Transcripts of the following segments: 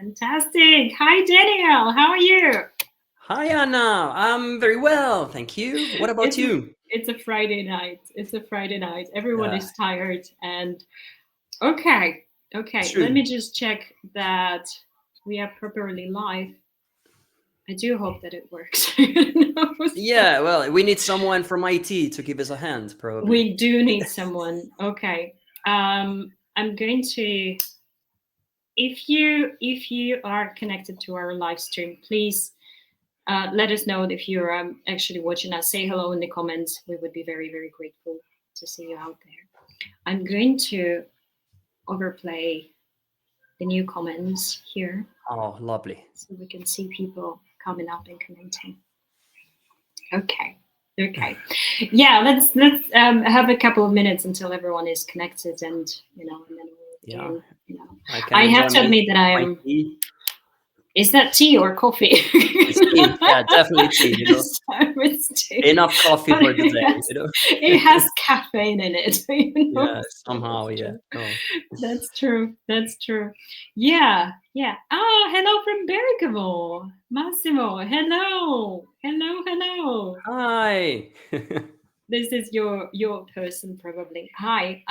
Fantastic. Hi, Danielle. How are you? Hi, Anna. I'm very well, thank you. What about It's a you? it's a Friday night. It's a Friday night. Everyone Yeah, is tired and okay. Okay, let true. me just check that we are properly live. I do hope that it works. Yeah, well, we need someone from IT to give us a hand, probably. We do need someone. Okay. I'm going to if you are connected to our live stream, please let us know if you're actually watching us. Say hello in the comments. We would be very, very grateful to see you out there. I'm going to overplay the new comments here Oh, lovely. so we can see people coming up and commenting. Okay. Okay. Yeah, let's have a couple of minutes until everyone is connected and then we'll Yeah, begin. I can I enjoy have to admit that I my am. tea. Is that tea or coffee? It's tea. Yeah, definitely tea. So it's tea. Enough coffee But for the day. it has caffeine in it. Yeah, So somehow, that's yeah. true. Oh, That's true. That's true. Yeah, yeah. Ah, hello from Bergamo. Massimo, hello. Hello, hello. hi. This is your person probably. Hi.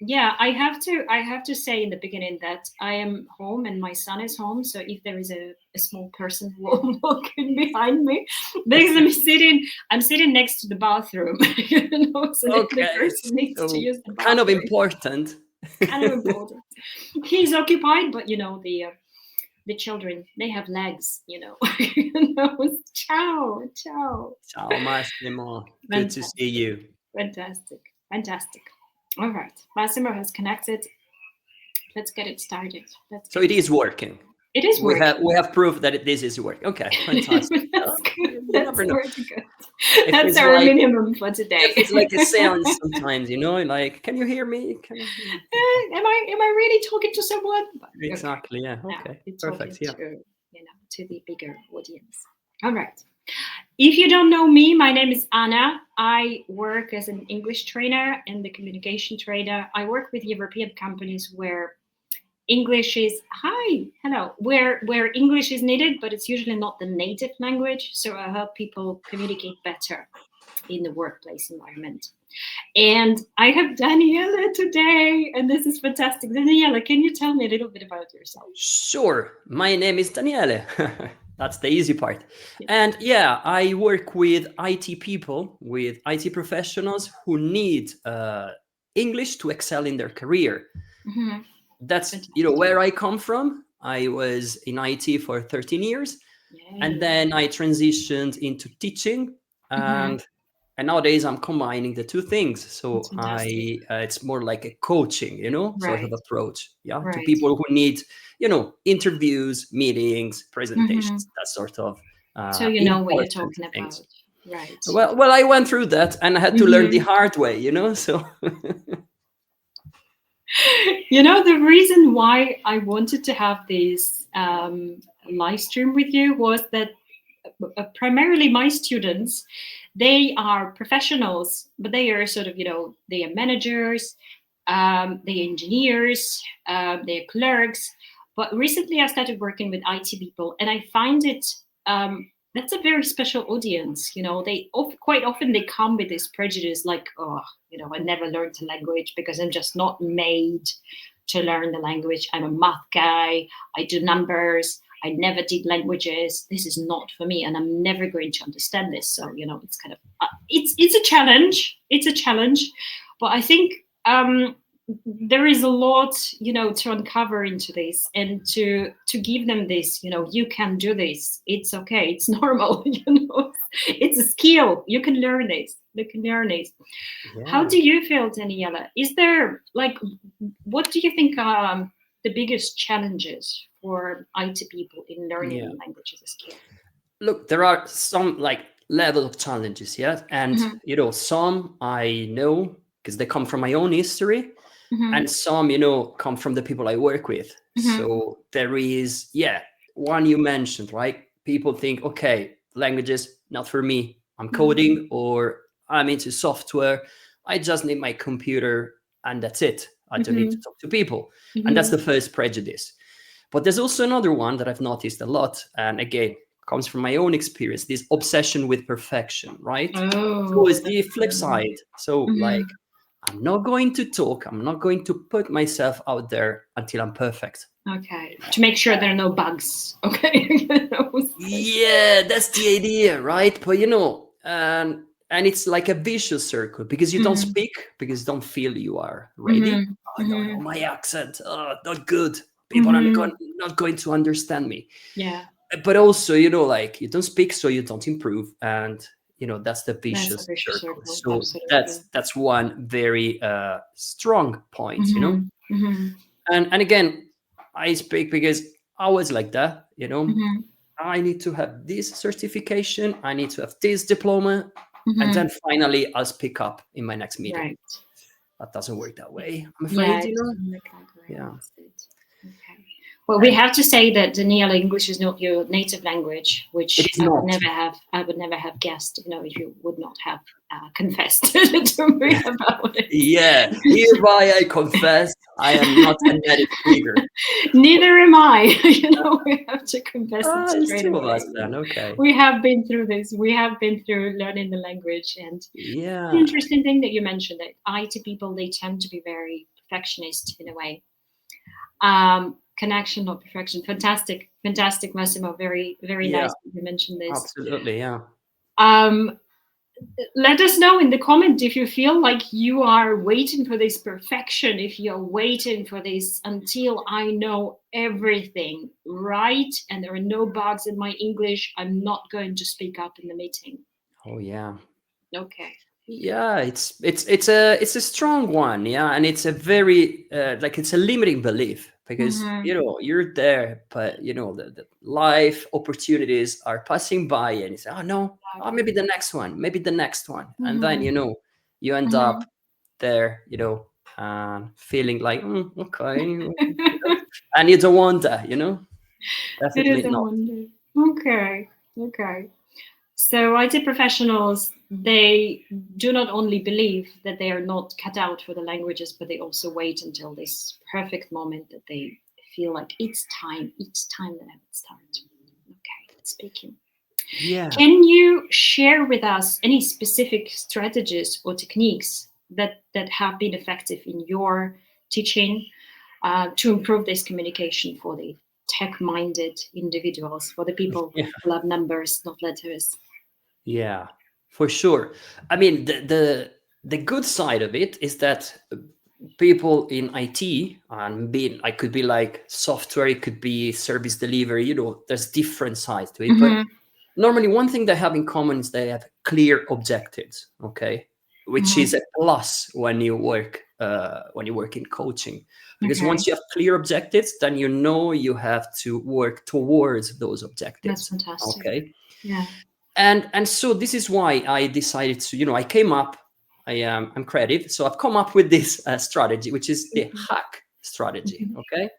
Yeah, I have to say in the beginning that I am home and my son is home. So if there is a small person walking behind me, because I'm sitting next to the bathroom, so the Okay, person needs to so use the kind of bathroom. important. Kind of important. He's occupied, but the children, they have legs. Ciao, ciao. Ciao, Massimo. Good to see Fantastic. you. Fantastic. Fantastic. All right. Massimo has connected. Let's get it started. Let's So get it it is started. working. It is We have working. we have proof that this is working. Okay, fantastic. That's good. You That's never know. pretty good. If That's it's our like minimum for today. if it's like a seance sometimes, like, can you hear me? Am I really talking to someone? But okay. Exactly. Yeah. Now Okay. you're talking Perfect. Yeah. to the bigger audience. All right. If you don't know me, my name is Anna. I work as an English trainer and the communication trainer. I work with European companies where English is hello, where English is needed, but it's usually not the native language. So I help people communicate better in the workplace environment. And I have Daniela today, and this is fantastic. Daniela, can you tell me a little bit about yourself? Sure. My name is Daniele. That's the easy part. Yeah. And yeah, I work with IT people, with IT professionals who need English to excel in their career. Mm-hmm. That's Fantastic. where I come from. I was in IT for 13 years, and Yay. then I transitioned into teaching, Mm-hmm. and nowadays I'm combining the two things. That's So fantastic. I it's more like a coaching, sort of Right. approach, yeah, to Right. people who need interviews, meetings, Mm-hmm. presentations, that sort of So you know what you're important talking about. things. Right. Well, I went through that, and I had to learn the Mm-hmm. hard way, so The reason why I wanted to have this live stream with you was that primarily my students, they are professionals, but they are sort of, they are managers, they are engineers, they are clerks. But recently I started working with IT people, and I find it that's a very special audience. They quite often they come with this prejudice, like, oh, I never learned the language because I'm just not made to learn the language. I'm a math guy. I do numbers. I never did languages. This is not for me, and I'm never going to understand this. So it's kind of it's a challenge. It's a challenge, but I think there is a lot to uncover into this and to give them this. You can do this. It's okay. It's normal. It's a skill. You can learn this. You can learn this. How yeah. do you feel, Daniela? Is there what do you think are the biggest challenges for IT people in learning Yeah. language as a skill? Look, there are some like level of challenges, yeah, and Mm-hmm. some I know because they come from my own history, Mm-hmm. and some come from the people I work with. Mm-hmm. So there is, yeah, one you mentioned, right? People think, okay, languages not for me. I'm coding, or I'm into software. I just need my computer, and that's it. I don't need Mm-hmm. to talk to people, and that's Mm-hmm. the first prejudice. But there's also another one that I've noticed a lot, and again, comes from my own experience, this obsession with perfection, right? So Oh, it's the flip side. So mhm. like, I'm not going to talk, I'm not going to put myself out there until I'm perfect. Okay. To make sure there are no bugs. Okay. Yeah, that's the idea, right? But and it's like a vicious circle because you don't Mhm, speak, because you don't feel you are ready. mhm, Oh no, no, mhm, my accent, not good. People are mhm. not going to understand me. Yeah, But also, like you don't speak, so you don't improve, and that's the that's a vicious vicious circle. circle. So Absolutely. that's one very strong point. Mhm, mhm, And again, I speak because I was like that. mhm, I need to have this certification, I need to have this diploma, and mhm. then finally I'll speak up in my next meeting. Right. That doesn't work that way, I'm Yeah, afraid. it doesn't look like the Yeah. opposite. Okay. Well, we And have to say that Daniela, English is not your native language, it which is not. I would never have guessed, if you would not have confessed to me about it. Yeah, hereby I confess I am not a native speaker. Neither am I. We have to confess it It's straight two of us away. then. Okay. We have been through this. We have been through learning the language. And the Yeah. interesting thing that you mentioned, that IT people, they tend to be very perfectionist in a way. Connection, not perfection. Fantastic, fantastic, Massimo. Very, very Yeah. nice that you mentioned this. Absolutely. Yeah. Um, Let us know in the comment if you feel like you are waiting for this perfection, if you're waiting for this until I know everything right and there are no bugs in my English, I'm not going to speak up in the meeting. Oh yeah. Okay. Yeah, it's a strong one, yeah, and it's a very like it's a limiting belief because Mm-hmm. you're there, but the life opportunities are passing by, and you say, oh no, maybe Exactly. the next one, maybe the next one, and then Mm-hmm. you end up Mm-hmm. there, feeling like okay, and you don't want that, It is definitely a not. wonder. Okay. Okay. So IT professionals, they do not only believe that they are not cut out for the languages, but they also wait until this perfect moment that they feel like it's time that I would start. Okay, speaking. Yeah. Can you share with us any specific strategies or techniques that have been effective in your teaching to improve this communication for the tech-minded individuals, for the people who love numbers, not letters? Yeah, for sure. I mean, the good side of it is that people in IT, and being I could be like software, it could be service delivery, there's different sides to it. But Mm-hmm. normally one thing they have in common is they have clear objectives, okay? Which Mm-hmm. is a plus when you work in coaching. Because Okay, once you have clear objectives, then you have to work towards those that's objectives. fantastic. Okay. Yeah. And so this is why I decided to, I came up, I'm creative, so I've come up with this strategy, which is the hack strategy. Okay.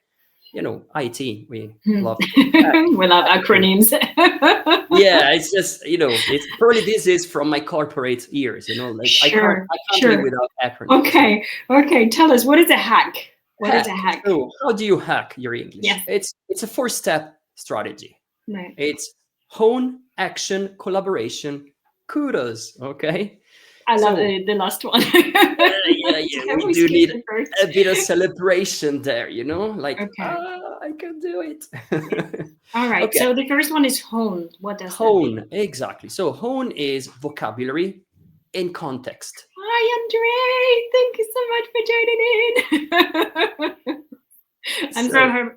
IT, we love to hack. We love Hack things. acronyms. Yeah, it's just, it's probably this is from my corporate years, like I can't Sure, I can't live sure. without acronyms. Okay, okay. Tell us, what is a hack? What is Hack. a hack? So how do you hack your English? Yes. It's a 4-step strategy. Right. It's hone, action, collaboration, kudos. Okay. I love So the last one. yeah, Can we we do skip need the first? a bit of celebration there, like, Okay. I can do it. All right. Okay, So the first one is hone. What does that mean? hone, exactly. So hone is vocabulary in context. Hi, Andre. Thank you so much for joining in. I'm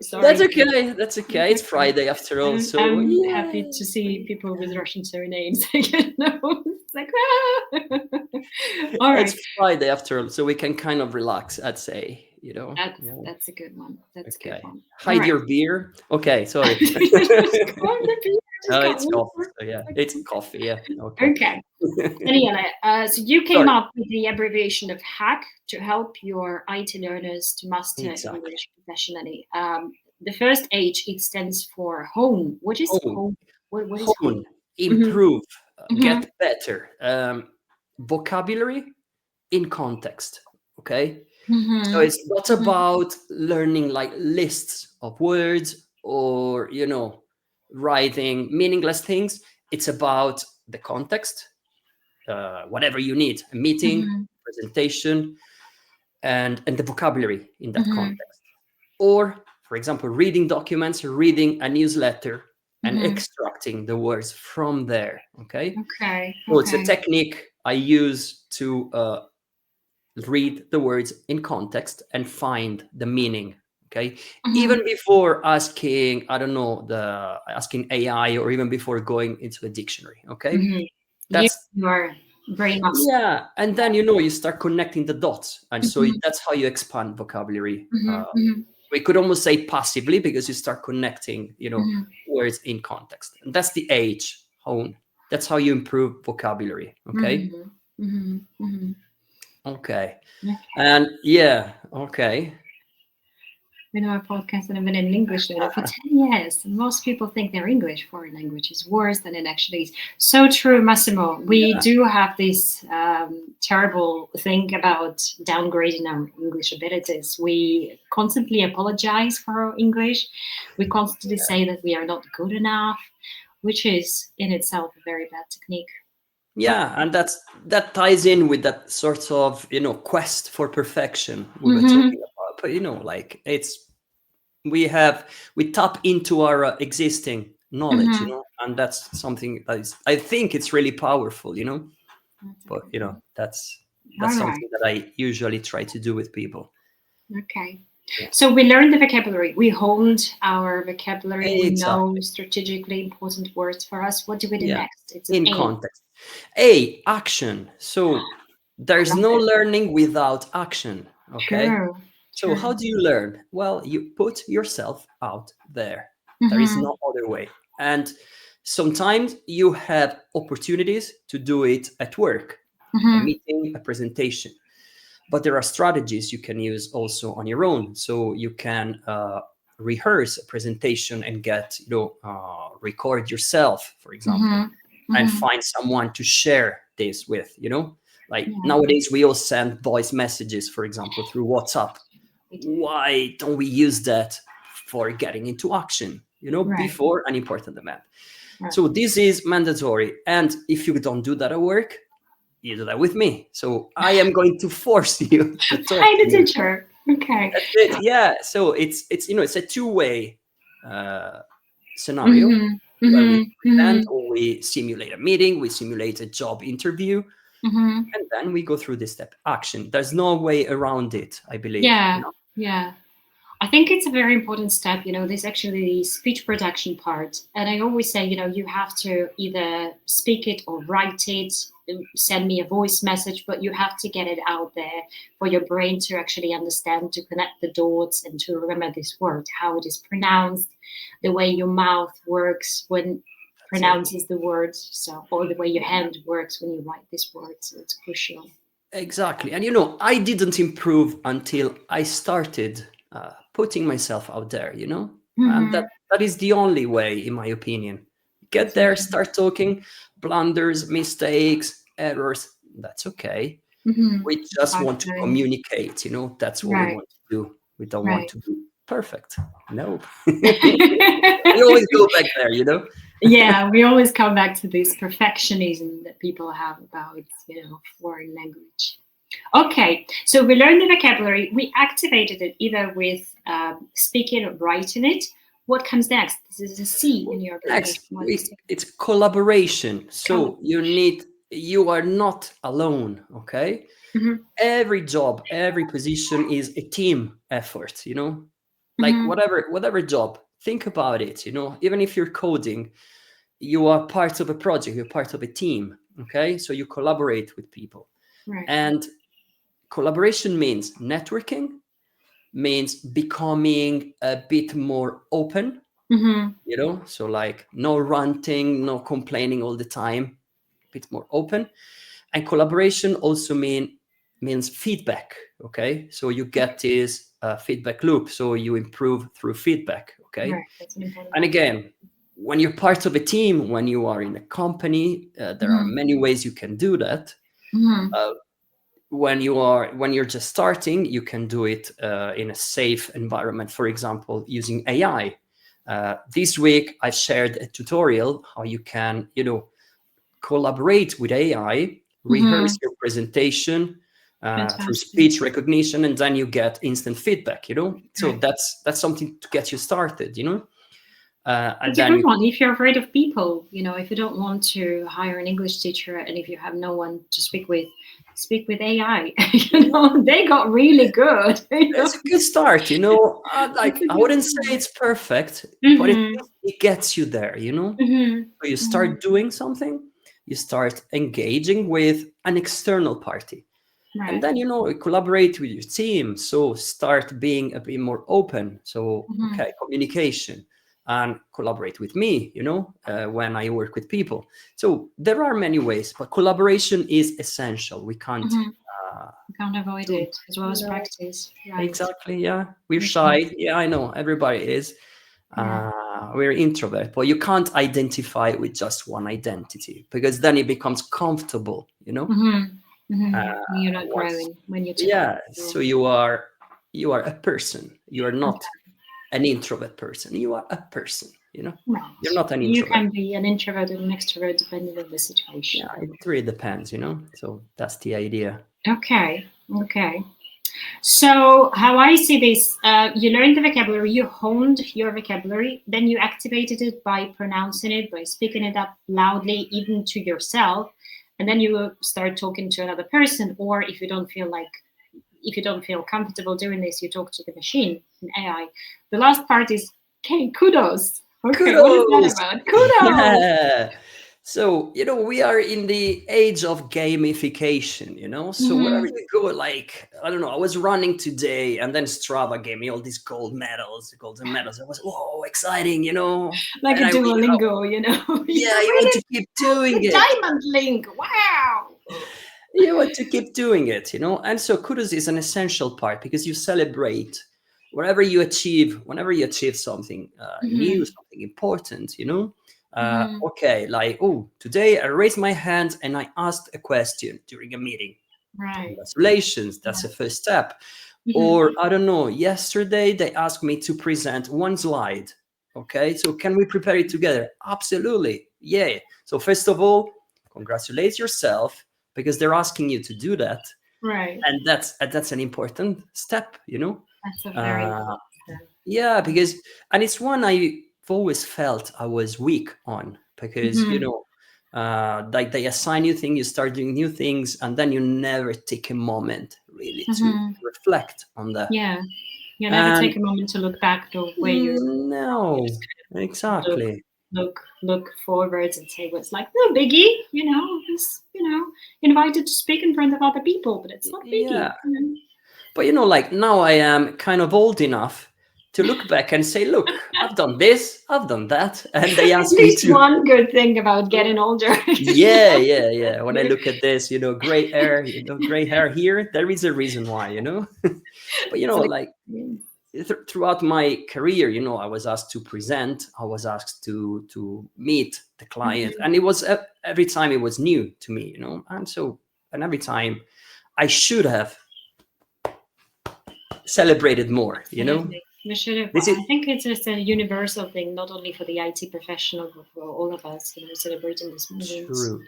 So that's sorry. okay. That's okay. It's It's okay. Friday after all. So I'm yeah, happy to see people with Russian surnames. It's like, all right. it's Friday after all. So we can kind of relax, I'd say, That's Yeah. that's a good one. That's a good Okay. one. All Hide right. your beer. Okay, sorry. Just got the beer, just No, got it's coffee. water. So yeah, it's coffee. Yeah. Okay. Okay. Daniela, so you came Sorry. up with the abbreviation of HACK to help your IT learners to master Exactly. English professionally. The first H, it stands for hone. What is Hone, hone? What is hone? hone, Mm-hmm. improve, Mm-hmm. get better. Vocabulary in context. Okay. So Mm-hmm. it's not Mm-hmm. about learning like lists of words or writing meaningless things. It's about the context, whatever you need, a meeting, Mhm. presentation, and the vocabulary in that Mhm. context. Or, for example, reading documents, reading a newsletter, and Mhm. extracting the words from there. Okay, Okay. so it's a Okay. technique I use to read the words in context and find the meaning. Okay, even Mhm. before asking, I don't know, the asking AI, or even before going into a dictionary. Okay, Mhm. You that's your brain must. yeah, and then you start connecting the dots, and so Mhm. that's how you expand vocabulary. Mhm. Mhm. We could almost say passively, because you start connecting, Mhm. words in context, and that's the age. How That's how you improve vocabulary. Okay, Mhm. Mhm. Mhm. okay, Okay. and yeah, okay, You know, a podcast and I've been in English learner for 10 years. And most people think their English foreign language is worse than it actually is. So true, Massimo. We yeah, do have this terrible thing about downgrading our English abilities. We constantly apologize for our English. We constantly say that we are not good enough, which is in itself a very bad technique. yeah, and that ties in with that sort of quest for perfection we were Mm-hmm. talking about. But like we tap into our existing knowledge, Mm-hmm. and that's something that is, I think it's really powerful, That's a but good one. that's All right. something that I usually try to do with people. Okay. Yeah, So we learned the vocabulary. We honed our vocabulary. We know exactly. strategically important words for us. What do we do Yeah, next? It's an in A. context. A, action. So I there's love no it. learning without action. Okay, True. so how True. do you learn? Well, you put yourself out there. There is Mm-hmm. no other way. And sometimes you have opportunities to do it at work, a Mm-hmm. meeting, a presentation. But there are strategies you can use also on your own. So you can rehearse a presentation and record yourself, for example, Mm-hmm. and Mm-hmm. find someone to share this with. Like Yeah, nowadays we all send voice messages, for example, through WhatsApp. we do. Why don't we use that for getting into action, Right. before an important event? Right. So this is mandatory, and if you don't do that at work, you do that with me. So I am going to force you to talk Find to a me. teacher. Okay. That's it. Yeah. So it's a two-way uh, scenario Mm-hmm. where we Mm-hmm. present, Mm-hmm. or we simulate a meeting, we simulate a job interview, Mm-hmm. and then we go through this step action. There's no way around it, I believe. Yeah. Yeah. I think it's a very important step, this actually the speech production part. And I always say, you have to either speak it or write it, send me a voice message, but you have to get it out there for your brain to actually understand, to connect the dots and to remember this word, how it is pronounced, the way your mouth works when That's it. pronounces the words, so or the way your hand works when you write this word. So it's crucial. Exactly. And I didn't improve until I started putting myself out there, and that Mm-hmm. that is the only way, in my opinion. Get That's there, amazing. start talking, blunders, mistakes, errors. That's okay. Mm-hmm. We It's just part want of to learning. communicate, that's what we Right. want to do. We don't want Right. to be perfect. No. We always go back there, Yeah, we always come back to this perfectionism that people have about, foreign language. Okay, so we learned the vocabulary. We activated it either with speaking or writing it. What comes next? This is a C in your application. Next, What is it? it's collaboration. So Collaboration. you are not alone, okay? Mm-hmm. Every job, every position is a team effort, like Mm-hmm. whatever job. Think about it, even if you're coding, you are part of a project, you're part of a team, okay? So you collaborate with people. Right. And collaboration means networking, means becoming a bit more open, Mm-hmm. so like no ranting, no complaining all the time, a bit more open. And collaboration also means feedback. Okay, so you get this feedback loop, so you improve through feedback. Okay, Right. That's an important and one. again, when you're part of a team, when you are in a company, there are Mm-hmm. many ways you can do that. Mm-hmm. uh, when you're just starting, you can do it in a safe environment, for example using AI. This week, I shared a tutorial how you can, collaborate with AI, rehearse Mm-hmm. your presentation through Fantastic. speech recognition, and then you get instant feedback. So Right. that's something to get you started. And It's a then good you, one. If you're afraid of people, if you don't want to hire an English teacher and if you have no one to speak with AI. They got really good. it's a good start. It's Like a I good wouldn't say start. it's perfect, but it Mm-hmm. it gets you there. Mm-hmm. So you Mm-hmm. start doing something, you start engaging with an external party. And Right. then you collaborate with your team, so start being a bit more open. So Mm-hmm. okay, communication, and collaborate with me, when I work with people. So there are many ways, but collaboration is essential. We can't Mm-hmm. uh, You can't avoid do it as well you as know practice. Right. exactly. Yeah, we're You can't. shy. Yeah, I know, everybody is. Yeah. We're introvert, but you can't identify with just one identity, because then it becomes comfortable. Mm-hmm. Mm-hmm. uh, You're not once growing when you're too Yeah, so comfortable. you are a person. You are not Okay. an introvert person. You are a person. You're Right. not an You introvert. can be an introvert and an extrovert depending on the Yeah, situation. it really depends. So that's the idea. Okay. Okay. So, how I see this, you learned the vocabulary, you honed your vocabulary, then you activated it by pronouncing it, by speaking it up loudly, even to yourself, and then you start talking to another person. Or if you don't feel comfortable doing this, you talk to the machine, an AI. The last part is, okay, kudos. Okay, what is that Kudos. about? Kudos. Yeah. So, we are in the age of gamification. So wherever Mm-hmm. you go, like, I don't know, I was running today and then Strava gave me all these golden medals. I was, whoa, exciting. Like And a I, Duolingo, you yeah, you want really to keep passed doing the it. diamond link. Wow. You want to keep doing it. And so kudos is an essential part, because you celebrate whenever you achieve something new, Mm-hmm. something important. Mm-hmm. Okay, like, oh, today I raised my hand and I asked a question during a meeting. Right. Congratulations, that's Yeah. the first step. Mm-hmm. Or I don't know, yesterday they asked me to present one slide. Okay, so can we prepare it together? Absolutely. Yeah. So first of all, congratulate yourself, because they're asking you to do that. Right. And that's an important step. That's a very Uh, important step. yeah, because, and it's one I've always felt I was weak on, because Mm-hmm. like they assign you things, you start doing new things, and then you never take a moment really to Mm-hmm. reflect on that. Yeah. You never And take a moment to look back to where you're coming from. You just no, kind of exactly. look forwards and say what's like no biggie. Just invited to speak in front of other people, but it's not biggie. Yeah. But like now I am kind of old enough to look back and say, look, I've done this, I've done that. And they At ask me least to, one good thing about getting older. yeah, yeah, yeah. When I look at this, gray hair here, there is a reason why. But It's an like experience. throughout my career, I was asked to present, I was asked to meet the client, Mhm. and it was every time it was new to me. And every time I should have celebrated more. Absolutely. We should have. This is I think it's just a universal thing, not only for the IT professional, but for all of us. Celebrating the small wins. true.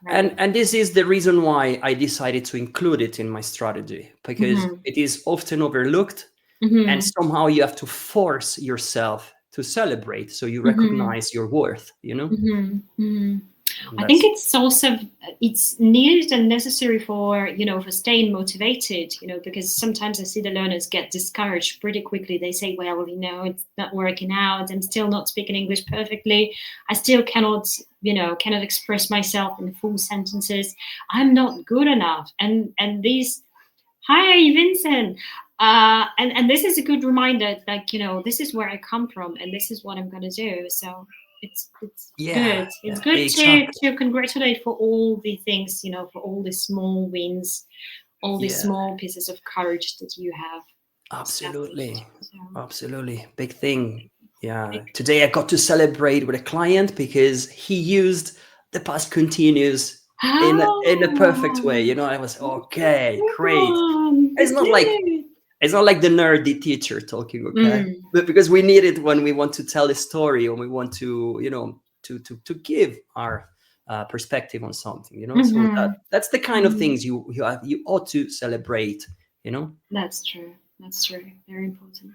Right. And this is the reason why I decided to include it in my strategy, because Mm-hmm. it is often overlooked, and Mm-hmm. somehow you have to force yourself to celebrate, so you Mm-hmm. recognize your worth. Mm-hmm. Mm-hmm. And I think that's it's needed and necessary for for staying motivated. Because sometimes I see the learners get discouraged pretty quickly. They say, "Well, it's not working out. I'm still not speaking English perfectly. I still cannot express myself in full sentences. I'm not good enough." And these, hi, Vincent. And this is a good reminder, like this is where I come from, and this is what I'm gonna do. So it's yeah, good. It's yeah, good exactly. to congratulate for all the things, for all the small wins, all the Yeah, small pieces of courage that you have established. absolutely, So absolutely, big thing. big. Yeah, today I got to celebrate with a client because he used the past continuous in a perfect way. Oh, I was okay, good great. one. It's You not did like it. It's not like the nerdy teacher talking, okay? Mm. But because we need it when we want to tell a story, or we want to, to give our perspective on something, So Mm-hmm. that's the kind of Mm-hmm. things you ought to celebrate, That's true. That's true. Very important.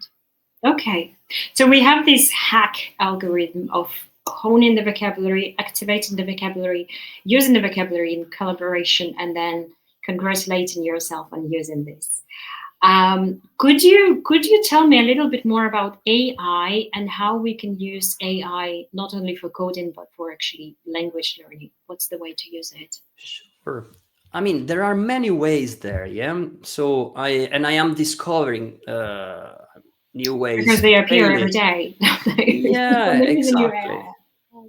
Okay. So we have this hack algorithm of honing the vocabulary, activating the vocabulary, using the vocabulary in collaboration, and then congratulating yourself on using this. Could you tell me a little bit more about AI and how we can use AI not only for coding but for actually language learning? What's the way to use it? Sure. I mean, there are many ways there, yeah. So I am discovering new Because ways they appear every daily. day. Yeah, There is a new exactly. AI.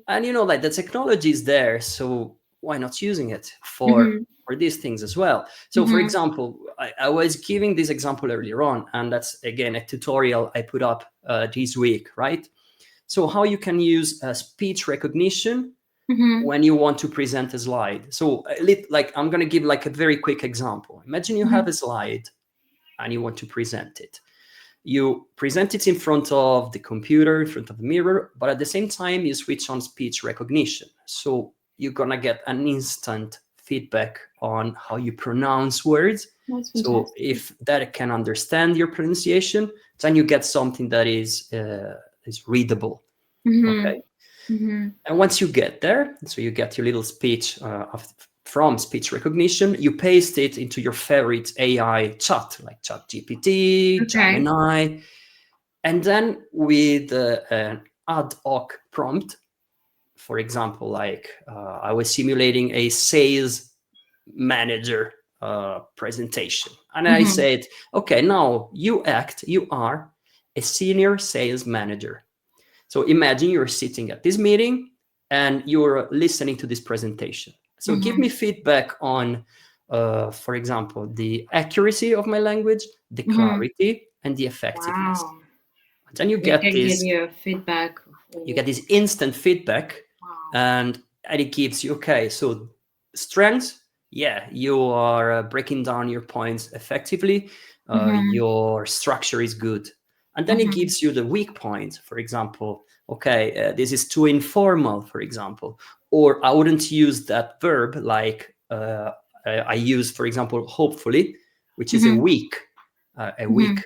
And like the technology is there, so why not using it Mm-hmm. for these things as well? So, for Mm-hmm. example, I was giving this example earlier on, and that's again a tutorial I put up this week, right? So, how you can use speech recognition Mm-hmm. when you want to present a slide. So like I'm going to give like a very quick example. Imagine you have Mm-hmm. a slide and you want to present it. You present it in front of the computer, in front of the mirror, but at the same time you switch on speech recognition. So you're going to get an instant feedback on how you pronounce words. That's So fantastic. if that can understand your pronunciation, then you get something that is readable. Mm-hmm. Okay. Mm-hmm. And once you get there, so you get your little speech from speech recognition, you paste it into your favorite AI chat, like ChatGPT, Okay. Gemini, and then with an ad hoc prompt, for example, like I was simulating a sales manager presentation, and I Mm-hmm. said, okay, now you are a senior sales manager. So imagine you're sitting at this meeting and you're listening to this presentation. So give Mm-hmm. me feedback on, for example, the accuracy of my language, the Mm-hmm. clarity, and the effectiveness. Wow. And then you It get can give this, you feedback of you all. get this instant feedback, Wow. and it gives you, okay, so strengths, yeah, you are breaking down your points effectively, Mm-hmm. your structure is good, and then it Mm-hmm. gives you the weak points, for example, okay, this is too informal, for example, or I wouldn't use that verb like I use, for example, hopefully, which is Mm-hmm. a Mm-hmm. weak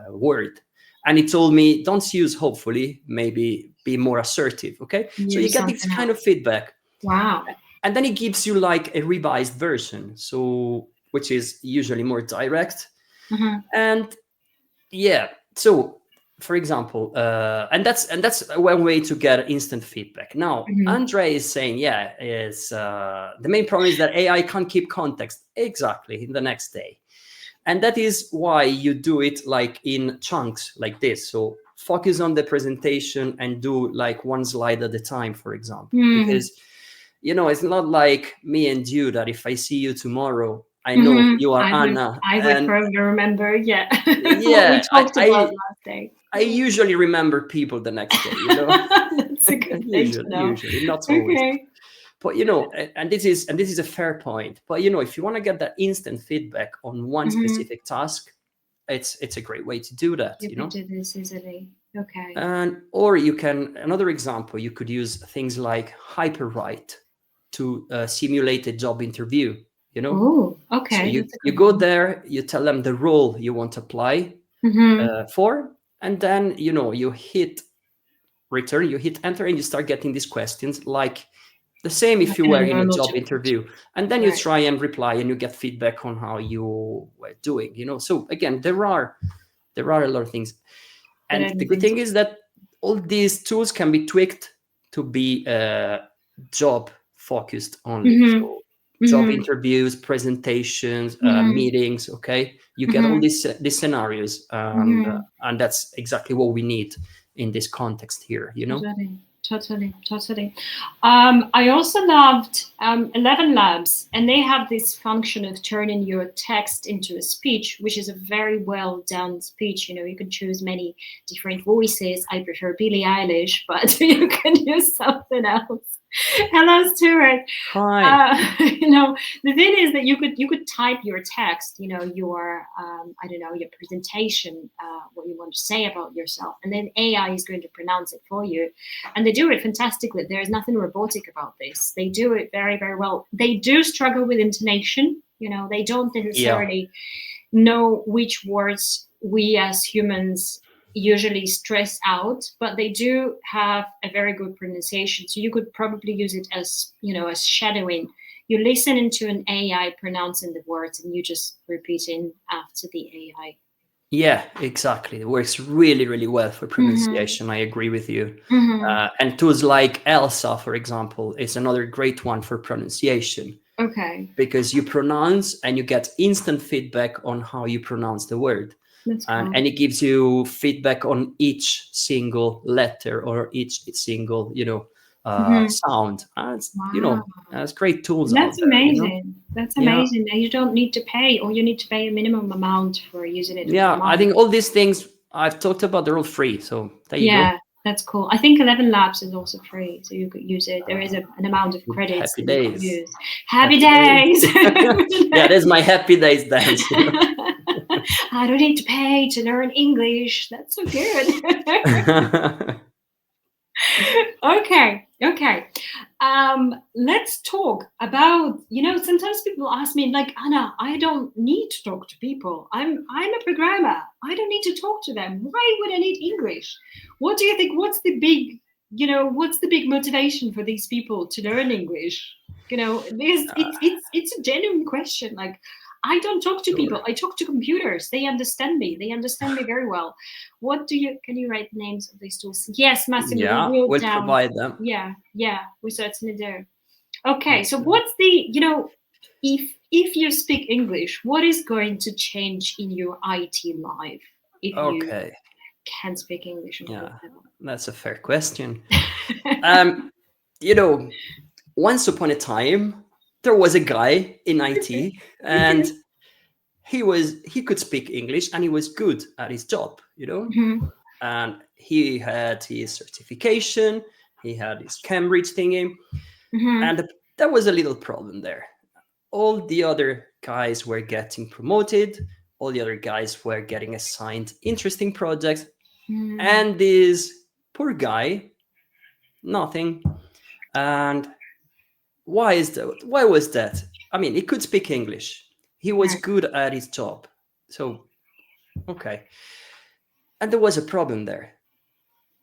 word, and he told me, don't use hopefully, maybe be more assertive. Okay, so you Use get this something kind of else. feedback, Wow. and then it gives you like a revised version, so which is usually more direct. Mm-hmm. And yeah, so for example, and that's one way to get instant feedback. Now Mm-hmm. Andre is saying, yeah, is the main problem is that AI can't keep context exactly in the next day, and that is why you do it like in chunks like this. So focus on the presentation and do like one slide at a time, for example, Mm-hmm. because it's not like me and you that if I see you tomorrow, I know Mm-hmm. you are I would Anna. I would And probably remember, yeah, what we yeah, talked about last day. I usually remember people the next day, That's a good thing to know. usually, not always. Okay. But and this is a fair point. But if you want to get that instant feedback on one Mm-hmm. specific task, it's a great way to do that. You could do this easily. Okay. And or you can, another example, you could use things like hyperwrite to simulate a job interview. Oh, So okay. That's a you good go one. there, you tell them the role you want to apply Mm-hmm. for, and then you hit return, you hit enter, and you start getting these questions like the same if Like you in a were in a normal job job interview, and then you right? try and reply and you get feedback on how you were doing. So again, there are a lot of things, That I and the didn't good think thing so. is that all these tools can be tweaked to be job focused only. Mm-hmm. So job Mm-hmm. interviews, presentations, Mm-hmm. meetings. Okay, you get all Mm-hmm. these scenarios, Mm-hmm. and that's exactly what we need in this context here. Totally, totally, totally. I also loved 11 Labs, and they have this function of turning your text into a speech, which is a very well done speech. You can choose many different voices. I prefer Billie Eilish, but you can use something else. Hello, Stuart. Hi. The thing is that you could type your text, your I don't know, your presentation, what you want to say about yourself, and then AI is going to pronounce it for you, and they do it fantastically. There is nothing robotic about this. They do it very, very well. They do struggle with intonation. They don't Yeah. necessarily know which words we as humans usually stress out, but they do have a very good pronunciation. So you could probably use it as, as shadowing. You're listening to an AI pronouncing the words and you just repeating after the AI. Yeah, exactly. It works really, really well for Mm-hmm. pronunciation. I agree with you. Mm-hmm. And tools like Elsa, for example, is another great one for pronunciation Okay, because you pronounce and you get instant feedback on how you pronounce the word. that's cool. And it gives you feedback on each single letter or each single, Mm-hmm. sound. Wow. There's great tools out That's there. amazing. That's Yeah. amazing. And you don't need to pay, or you need to pay a minimum amount for using it for a Yeah. I month. think all these things I've talked about, they're all free. So there you go. Yeah, that's cool. I think 11 Labs is also free, so you could use it. There is an amount of credits Happy that you could days. use. Happy Happy days. days! Yeah, that's my happy days dance. I don't need to pay to learn English. That's so good. Okay, okay. Let's talk about, sometimes people ask me, like, Anna, I don't need to talk to people. I'm a programmer. I don't need to talk to them. Why would I need English? What do you think? What's the big motivation for these people to learn English? It's a genuine question. Like, I don't talk to Sure. people. I talk to computers. They understand me. They understand me very well. Can you write the names of these tools? Yes, Massimo, we Yeah, will we'll down. provide them. Yeah, yeah, we certainly do. Okay, so Excellent. what's if you speak English, what is going to change in your IT life if you Okay. can speak English on a good Yeah, level? that's a fair question. Um, you know, once upon a time, there was a guy in IT, Okay. and he could speak English, and he was good at his job. Mhm, And he had his certification, he had his Cambridge thingy, mhm, and there was a little problem there. All the other guys were getting promoted, all the other guys were getting assigned interesting projects, mhm. and this poor guy, nothing. And why was that? I mean, he could speak English, he was Right. good at his job, so okay. And there was a problem there.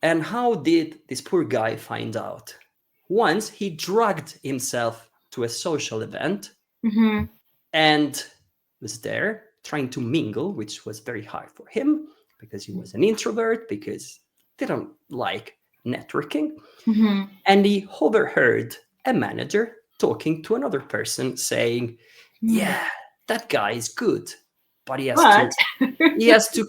And how did this poor guy find out? Once he dragged himself to a social event Mhm, and was there trying to mingle, which was very hard for him because he was an introvert, because he didn't like networking. mhm. And he overheard a manager talking to another person saying, Hmm. "Yeah, that guy is good, but he has But to he has to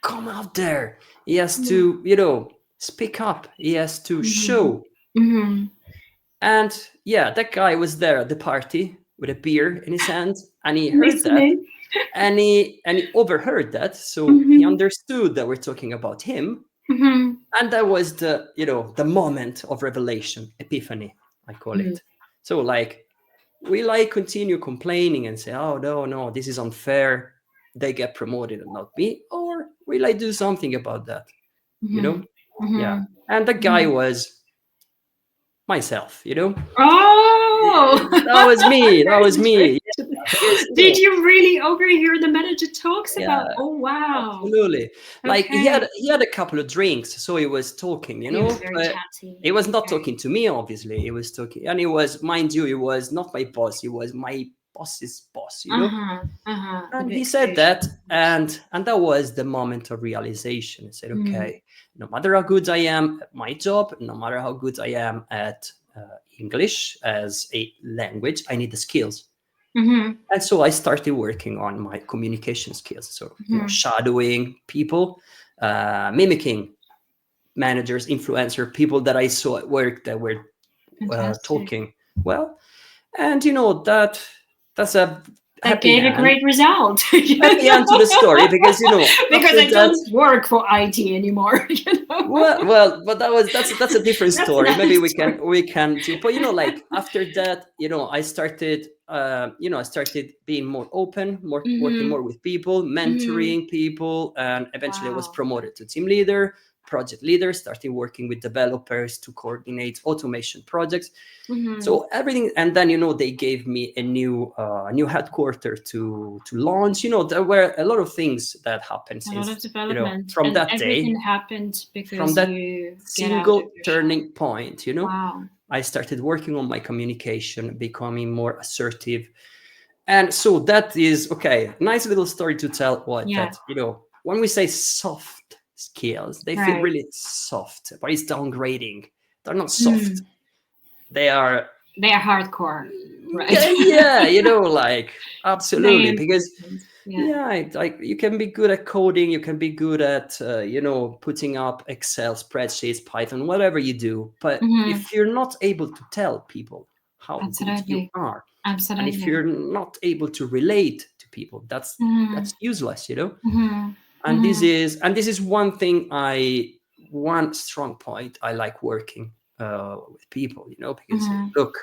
come out there. He has yeah. to, speak up. He has to Mhm, show." mhm. And yeah, that guy was there at the party with a beer in his hand, and he heard that, Listening. and he overheard that, so he Mhm, understood that we're talking about him. mhm, And that was the moment of revelation, epiphany, I call mhm, it. So like, we like continue complaining and say, "Oh, no, no, this is unfair, they get promoted and not me," or we like do something about that, you know mhm, yeah. mhm, And the guy mhm. was myself. Oh, That was me, that very was me. interesting. Yeah, because Did you really overhear the manager talks yeah, about? Oh, wow. absolutely. Like, he Okay. had he had a couple of drinks, so he was talking, He was very but chatty. he was not Okay. talking to me, obviously. He was talking, and he was, mind you, he was not my boss, he was my boss's boss. Uh-huh. Uh-huh. The And he big said fish, that, of course. and that was the moment of realization. I said, Mm. okay, no matter how good I am at my job, no matter how good I am at English as a language, I need the skills. Mm-hmm. And so I started working on my communication skills. So, Mm-hmm. shadowing people, mimicking managers, influencer, people that I saw at work that were Fantastic. talking well. And that's a that happy gave a end, great result. happy end to the story, because Because after I that, don't work for IT anymore. but that's a different That's story. another Maybe story. we can do. But like after that, I started, I started being more open, more working Mm-hmm. more with people, Mm-hmm. mentoring people, and eventually I was Wow. promoted to team leader, project leader, starting working with developers to coordinate automation projects. Mm-hmm. So everything, and then they gave me a new headquarter to launch. There were a lot of things that happened A lot of since development, from and that day, everything happened from because that you get out of single your shell. turning point. Wow. I started working on my communication, becoming more assertive, and so that is okay. Nice little story to tell. What Yeah. that when we say soft skills, they feel Right. really soft, but it's downgrading. They're not soft. Mm. They are. They are hardcore, right? Yeah, like absolutely, Very because important. Yeah. yeah, like you can be good at coding, you can be good at putting up Excel spreadsheets, Python, whatever you do, but Mm-hmm. if you're not able to tell people how good you Absolutely. are, and if Absolutely. you're not able to relate to people, Mm-hmm. that's useless. Mm-hmm. And this Mm-hmm. is one strong point I like working with people, because Mm-hmm. look,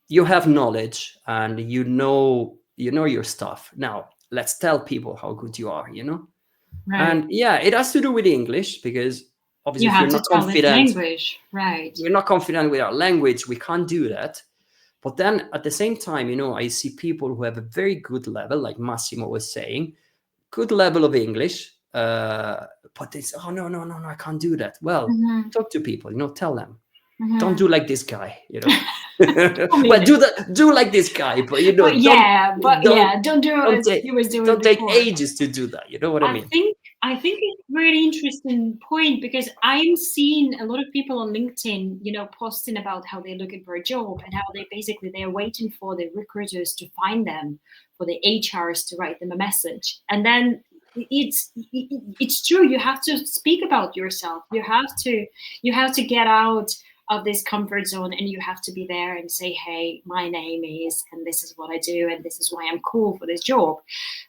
you have knowledge and you know your stuff. Now let's tell people how good you are. Right. And yeah, it has to do with English, because obviously You if have you're to not tell in confident, language. Right. with our language, we can't do that. But then at the same time, I see people who have a very good level, like Massimo was saying, good level of English, but they say, oh, no, no, no, no, I can't do that. Well, Mm-hmm. talk to people, tell them, don't Mm-hmm. do like this guy. Tell me Well, this. do like this guy, but But don't yeah, don't do don't as take he was doing don't take before. ages to do that. You know what I I mean? think I think it's a really interesting point because I'm seeing a lot of people on LinkedIn, posting about how they're looking for a job and how they're waiting for the recruiters to find them, for the HRs to write them a message, and then it's true. You have to speak about yourself. You have to get out of this comfort zone and you have to be there and say, hey, my name is, and this is what I do, and this is why I'm cool for this job.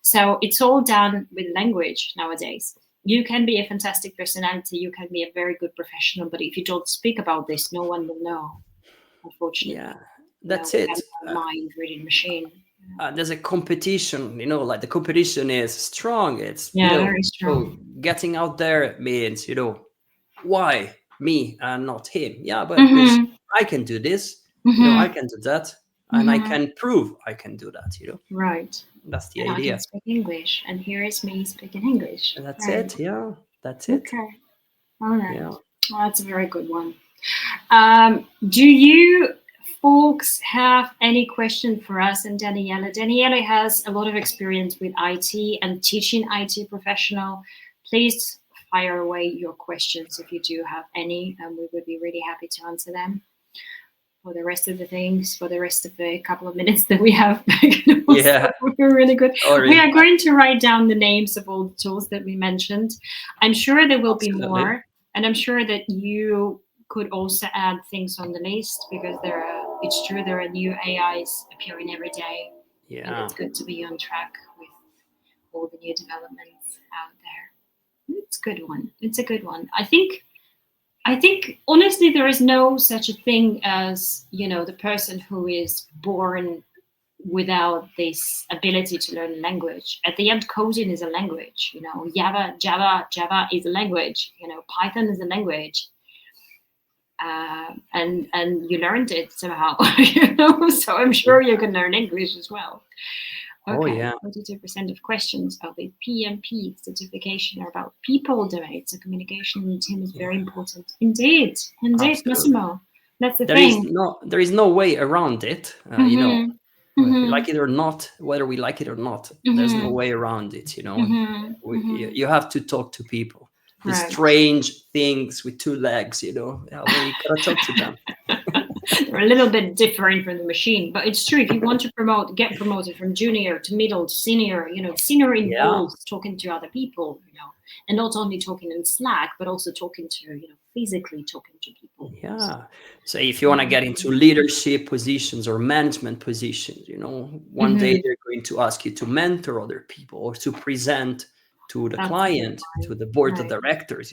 So it's all done with language nowadays. You can be a fantastic personality, you can be a very good professional, but if you don't speak about this, no one will know, Yeah, unfortunately. that's We have it. a mind reading machine. There's a competition. Like the competition is strong. It's Yeah, very so strong. getting out there means why me and not him? Yeah, but because Mm-hmm. I can do this. I Mm-hmm. can do that, and I Mm-hmm. can prove I can do that. Right. That's the And I can idea. speak English, and here is me speaking English. And that's Right. it. Yeah, that's it. Okay. All right. Yeah. Well, that's a very good one. Do you folks have any question for us and Daniela? Daniela has a lot of experience with IT and teaching IT professional. Please fire away your questions if you do have any, and we would be really happy to answer them. For the rest of the things, for the rest of the couple of minutes that we have, Yeah. we're really good. We Sorry. are going to write down the names of all the tools that we mentioned. I'm sure there will be Absolutely. more, and I'm sure that you could also add things on the list because it's true there are new AIs appearing every day, and Yeah. it's good to be on track with all the new developments out there. It's a good one. It's a good one. I think honestly there is no such a thing as the person who is born without this ability to learn a language. At the end, coding is a language. Java is a language. Python is a language, and you learned it somehow. So I'm sure you can learn English as well. Oh Okay, yeah. 42% of questions of the PMP certification are about people domain. So communication in the team is very Yeah. important. Indeed, indeed, Absolutely. Massimo. That's the There is thing. no there is no way around it. Mm-hmm. If we Mm-hmm. like it or not, whether we like it or not, there's no Mm-hmm. way around it. Mm-hmm. You Mm-hmm. you have to talk to people. The Right. strange things with two legs. Yeah, we gotta talk to them. They're a little bit different from the machine, but it's true. If you want to get promoted from junior to middle to senior, senior Yeah. involves talking to other people, and not only talking in Slack, but also talking to, physically talking to people. Yeah. So if you want to get into leadership positions or management positions, one day Mm-hmm. they're going to ask you to mentor other people or to present to the That's a good client, to one. the board of Right. directors,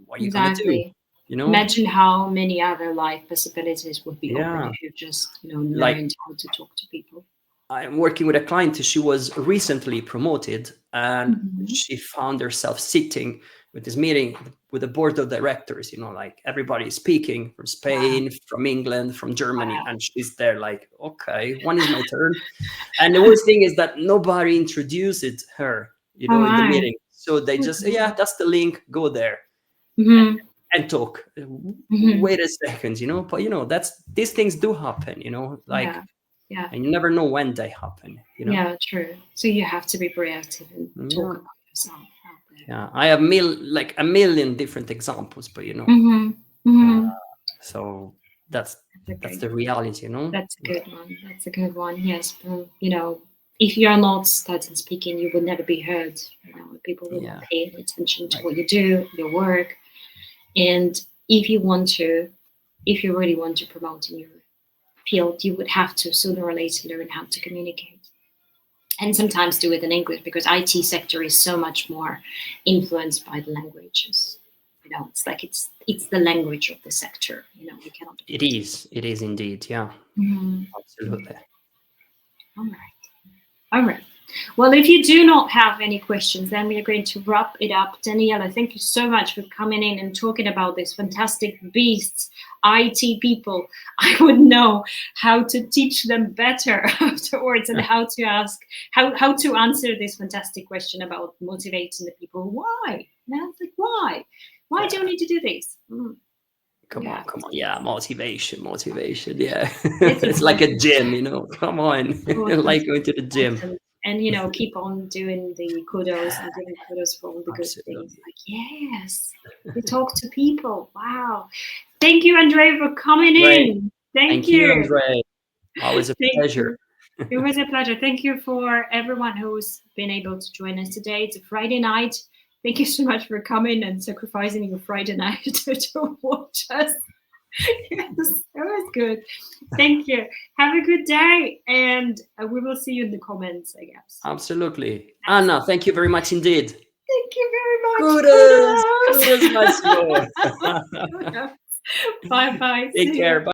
what are you gonna do? Exactly. You know? Imagine how many other life possibilities would be open Yeah. if you just, Like learned how to talk to people. I'm working with a client. She was recently promoted, and Mm-hmm. she found herself sitting with this meeting with the board of directors. Like everybody is speaking from Wow. Spain, from England, from Germany, Wow. and she's there like, okay, when is my turn? And the worst thing is that nobody introduced her, Oh in the my. meeting. So they just say, yeah, that's the link. Go there Mm-hmm. and talk. Mm-hmm. Wait a second, but that's these things do happen. Like Yeah. Yeah. and you never know when they happen. Yeah, true. So you have to be proactive and talk Yeah. about yourself out there. Yeah, I have like a million different examples, but Mm-hmm. uh, Mm-hmm. so that's That's that's okay. the reality. That's a good one. That's a good one. Yes, if you are not starting speaking, you will never be heard. People will not Yeah, pay any attention to like what you do, your work, and if you want to, if you really want to promote in your field, you would have to sooner or later learn how to communicate, and sometimes do it in English because IT sector is so much more influenced by the languages. It's like it's the language of the sector. We cannot it avoid is. It is indeed. Yeah, it. Mm-hmm. absolutely. All right. All right. Well, if you do not have any questions, then we are going to wrap it up. Daniela, thank you so much for coming in and talking about these fantastic beasts, IT people. I would know how to teach them better afterwards and how to ask, how to answer this fantastic question about motivating the people. Why? And I was like, why? Why do you Yeah, need to do this? come You on, have come to. on. Yeah, motivation. Yeah, It's it's like a important. gym. Come on, Important, like going to the gym. important. And keep on doing the kudos and giving kudos for all the good things. Absolutely. Like, yes, you talk to people. Wow. Thank you, Andre, for coming Great. in. Thank Thank you, you. Andre. Always a Thank pleasure. you. It was a pleasure. Thank you for everyone who's been able to join us today. It's a Friday night. Thank you so much for coming and sacrificing your Friday night to watch us. Yes, it was good. Thank you. Have a good day, and we will see you in the comments, I guess. Absolutely. Anna, Absolutely. thank you very much indeed. Thank you very much. Kudos, kudos, Massimo. Kudos. Kudos. Bye bye. Take See you. care. Bye.